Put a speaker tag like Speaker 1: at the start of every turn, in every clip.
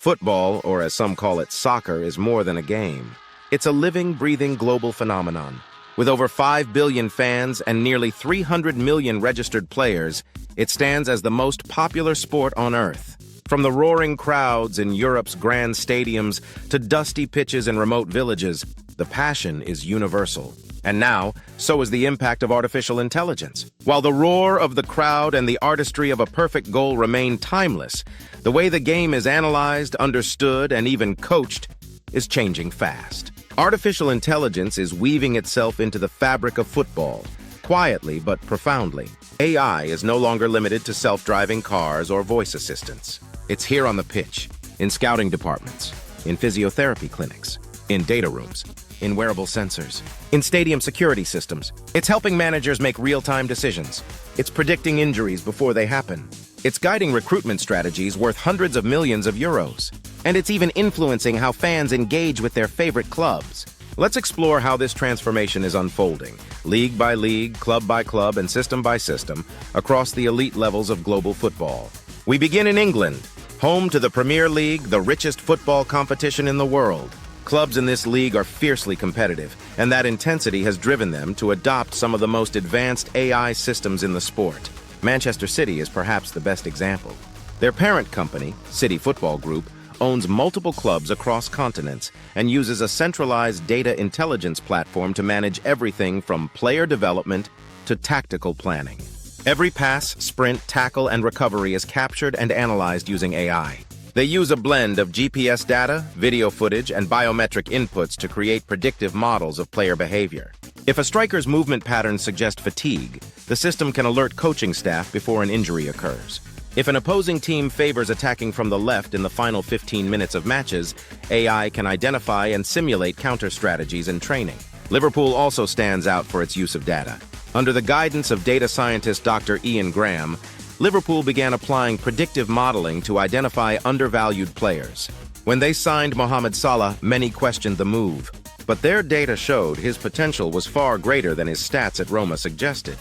Speaker 1: Football, or as some call it, soccer, is more than a game. It's a living, breathing global phenomenon. With over 5 billion fans and nearly 300 million registered players, it stands as the most popular sport on Earth. From the roaring crowds in Europe's grand stadiums to dusty pitches in remote villages, the passion is universal. And now, so is the impact of artificial intelligence. While the roar of the crowd and the artistry of a perfect goal remain timeless, the way the game is analyzed, understood, and even coached is changing fast. Artificial intelligence is weaving itself into the fabric of football, quietly but profoundly. AI is no longer limited to self-driving cars or voice assistants. It's here on the pitch, in scouting departments, in physiotherapy clinics, in data rooms, in wearable sensors, in stadium security systems. It's helping managers make real-time decisions. It's predicting injuries before they happen. It's guiding recruitment strategies worth hundreds of millions of euros. And it's even influencing how fans engage with their favorite clubs. Let's explore how this transformation is unfolding, league by league, club by club, and system by system, across the elite levels of global football. We begin in England, home to the Premier League, the richest football competition in the world. Clubs in this league are fiercely competitive, and that intensity has driven them to adopt some of the most advanced AI systems in the sport. Manchester City is perhaps the best example. Their parent company, City Football Group, owns multiple clubs across continents and uses a centralized data intelligence platform to manage everything from player development to tactical planning. Every pass, sprint, tackle, and recovery is captured and analyzed using AI. They use a blend of GPS data, video footage, and biometric inputs to create predictive models of player behavior. If a striker's movement patterns suggest fatigue, the system can alert coaching staff before an injury occurs. If an opposing team favors attacking from the left in the final 15 minutes of matches, AI can identify and simulate counter strategies in training. Liverpool also stands out for its use of data. Under the guidance of data scientist Dr. Ian Graham, Liverpool began applying predictive modeling to identify undervalued players. When they signed Mohamed Salah, many questioned the move, but their data showed his potential was far greater than his stats at Roma suggested.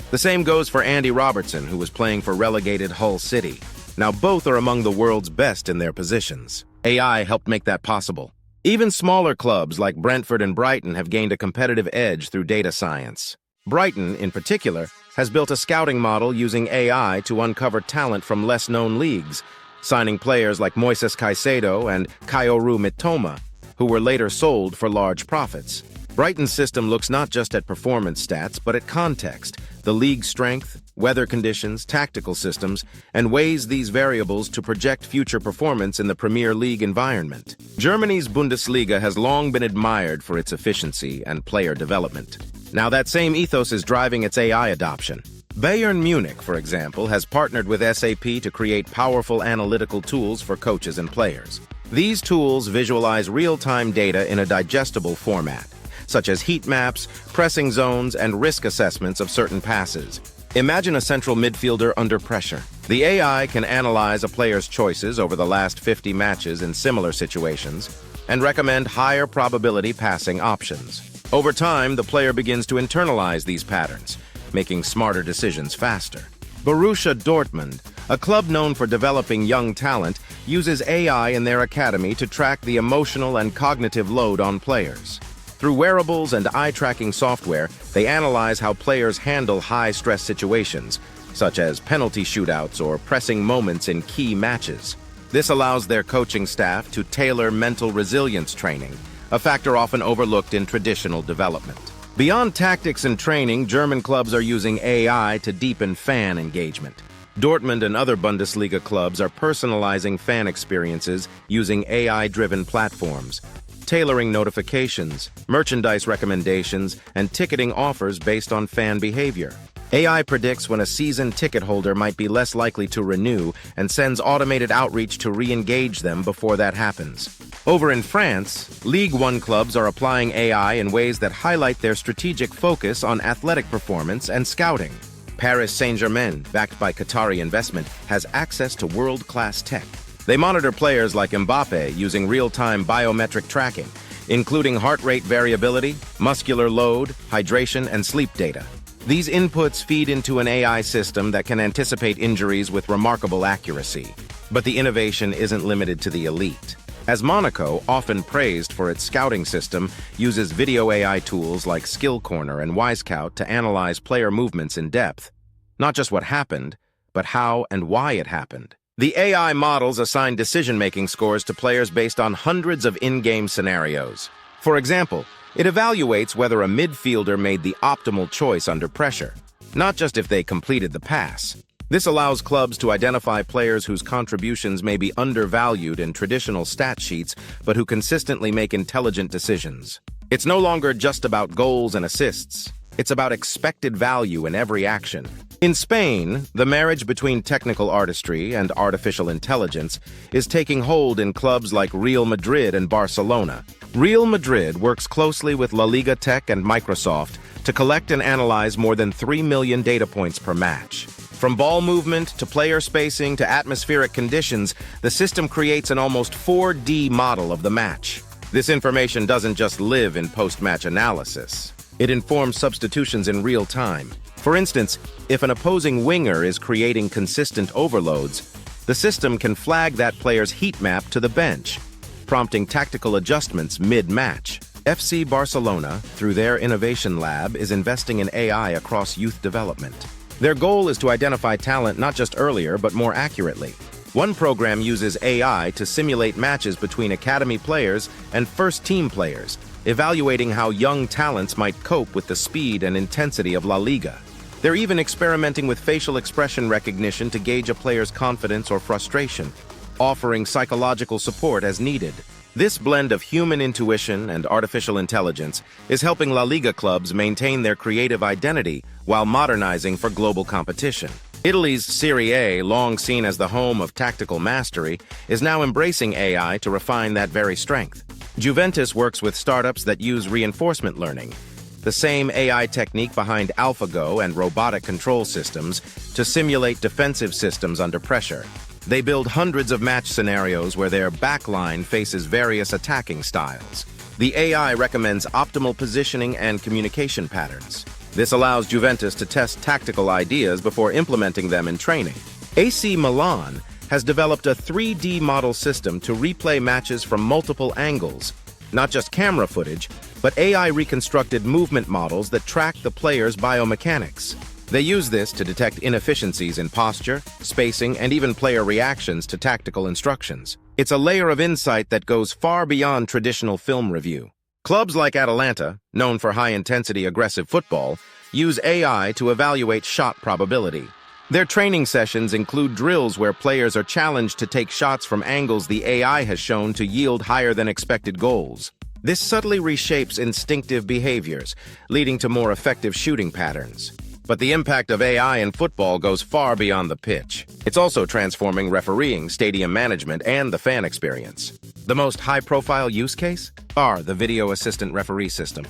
Speaker 1: The same goes for Andy Robertson, who was playing for relegated Hull City. Now both are among the world's best in their positions. AI helped make that possible. Even smaller clubs like Brentford and Brighton have gained a competitive edge through data science. Brighton, in particular, has built a scouting model using AI to uncover talent from less-known leagues, signing players like Moises Caicedo and Kaoru Mitoma, who were later sold for large profits. Brighton's system looks not just at performance stats, but at context, the league's strength, weather conditions, tactical systems, and weighs these variables to project future performance in the Premier League environment. Germany's Bundesliga has long been admired for its efficiency and player development. Now that same ethos is driving its AI adoption. Bayern Munich, for example, has partnered with SAP to create powerful analytical tools for coaches and players. These tools visualize real-time data in a digestible format, such as heat maps, pressing zones, and risk assessments of certain passes. Imagine a central midfielder under pressure. The AI can analyze a player's choices over the last 50 matches in similar situations and recommend higher probability passing options. Over time, the player begins to internalize these patterns, making smarter decisions faster. Borussia Dortmund, a club known for developing young talent, uses AI in their academy to track the emotional and cognitive load on players. Through wearables and eye-tracking software, they analyze how players handle high-stress situations, such as penalty shootouts or pressing moments in key matches. This allows their coaching staff to tailor mental resilience training, a factor often overlooked in traditional development. Beyond tactics and training, German clubs are using AI to deepen fan engagement. Dortmund and other Bundesliga clubs are personalizing fan experiences using AI-driven platforms, tailoring notifications, merchandise recommendations, and ticketing offers based on fan behavior. AI predicts when a season ticket holder might be less likely to renew and sends automated outreach to re-engage them before that happens. Over in France, Ligue 1 clubs are applying AI in ways that highlight their strategic focus on athletic performance and scouting. Paris Saint-Germain, backed by Qatari investment, has access to world-class tech. They monitor players like Mbappe using real-time biometric tracking, including heart rate variability, muscular load, hydration, and sleep data. These inputs feed into an AI system that can anticipate injuries with remarkable accuracy. But the innovation isn't limited to the elite. As Monaco, often praised for its scouting system, uses video AI tools like Skill Corner and Wisecout to analyze player movements in depth. Not just what happened, but how and why it happened. The AI models assign decision-making scores to players based on hundreds of in-game scenarios. For example, it evaluates whether a midfielder made the optimal choice under pressure, not just if they completed the pass. This allows clubs to identify players whose contributions may be undervalued in traditional stat sheets, but who consistently make intelligent decisions. It's no longer just about goals and assists. It's about expected value in every action. In Spain, the marriage between technical artistry and artificial intelligence is taking hold in clubs like Real Madrid and Barcelona. Real Madrid works closely with La Liga Tech and Microsoft to collect and analyze more than 3 million data points per match. From ball movement to player spacing to atmospheric conditions, the system creates an almost 4D model of the match. This information doesn't just live in post-match analysis. It informs substitutions in real time. For instance, if an opposing winger is creating consistent overloads, the system can flag that player's heat map to the bench, prompting tactical adjustments mid-match. FC Barcelona, through their innovation lab, is investing in AI across youth development. Their goal is to identify talent not just earlier, but more accurately. One program uses AI to simulate matches between academy players and first-team players, evaluating how young talents might cope with the speed and intensity of La Liga. They're even experimenting with facial expression recognition to gauge a player's confidence or frustration, offering psychological support as needed. This blend of human intuition and artificial intelligence is helping La Liga clubs maintain their creative identity while modernizing for global competition. Italy's Serie A, long seen as the home of tactical mastery, is now embracing AI to refine that very strength. Juventus works with startups that use reinforcement learning, the same AI technique behind AlphaGo and robotic control systems, to simulate defensive systems under pressure. They build hundreds of match scenarios where their backline faces various attacking styles. The AI recommends optimal positioning and communication patterns. This allows Juventus to test tactical ideas before implementing them in training. AC Milan has developed a 3D model system to replay matches from multiple angles, not just camera footage, but AI-reconstructed movement models that track the player's biomechanics. They use this to detect inefficiencies in posture, spacing, and even player reactions to tactical instructions. It's a layer of insight that goes far beyond traditional film review. Clubs like Atalanta, known for high-intensity aggressive football, use AI to evaluate shot probability. Their training sessions include drills where players are challenged to take shots from angles the AI has shown to yield higher than expected goals. This subtly reshapes instinctive behaviors, leading to more effective shooting patterns. But the impact of AI in football goes far beyond the pitch. It's also transforming refereeing, stadium management, and the fan experience. The most high-profile use case? The video assistant referee system.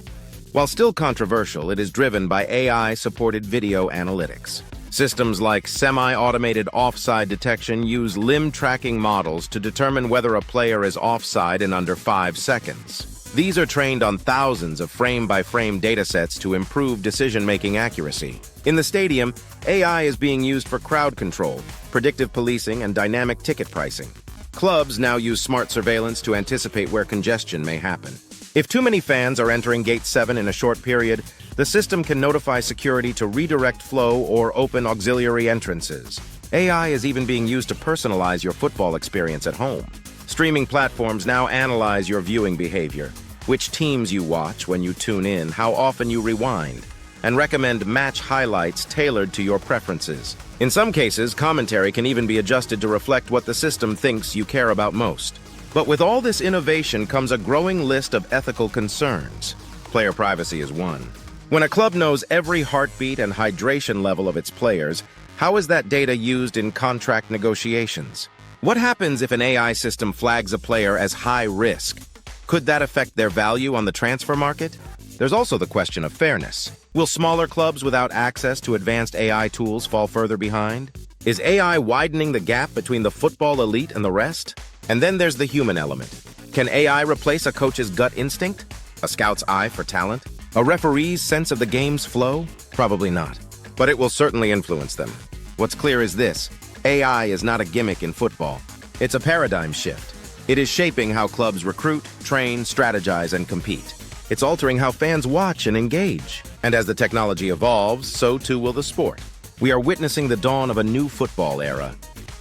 Speaker 1: While still controversial, it is driven by AI-supported video analytics. Systems like semi-automated offside detection use limb tracking models to determine whether a player is offside in under 5 seconds. These are trained on thousands of frame-by-frame datasets to improve decision-making accuracy. In the stadium, AI is being used for crowd control, predictive policing, and dynamic ticket pricing. Clubs now use smart surveillance to anticipate where congestion may happen. If too many fans are entering Gate 7 in a short period, the system can notify security to redirect flow or open auxiliary entrances. AI is even being used to personalize your football experience at home. Streaming platforms now analyze your viewing behavior, which teams you watch when you tune in, how often you rewind, and recommend match highlights tailored to your preferences. In some cases, commentary can even be adjusted to reflect what the system thinks you care about most. But with all this innovation comes a growing list of ethical concerns. Player privacy is one. When a club knows every heartbeat and hydration level of its players, how is that data used in contract negotiations? What happens if an AI system flags a player as high risk? Could that affect their value on the transfer market? There's also the question of fairness. Will smaller clubs without access to advanced AI tools fall further behind? Is AI widening the gap between the football elite and the rest? And then there's the human element. Can AI replace a coach's gut instinct? A scout's eye for talent? A referee's sense of the game's flow? Probably not. But it will certainly influence them. What's clear is this: AI is not a gimmick in football. It's a paradigm shift. It is shaping how clubs recruit, train, strategize, and compete. It's altering how fans watch and engage. And as the technology evolves, so too will the sport. We are witnessing the dawn of a new football era,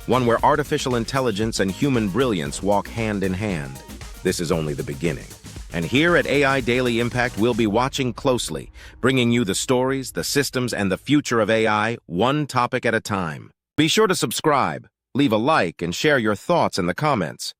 Speaker 1: one where artificial intelligence and human brilliance walk hand in hand. This is only the beginning. And here at AI Daily Impact, we'll be watching closely, bringing you the stories, the systems, and the future of AI, one topic at a time. Be sure to subscribe, leave a like, and share your thoughts in the comments.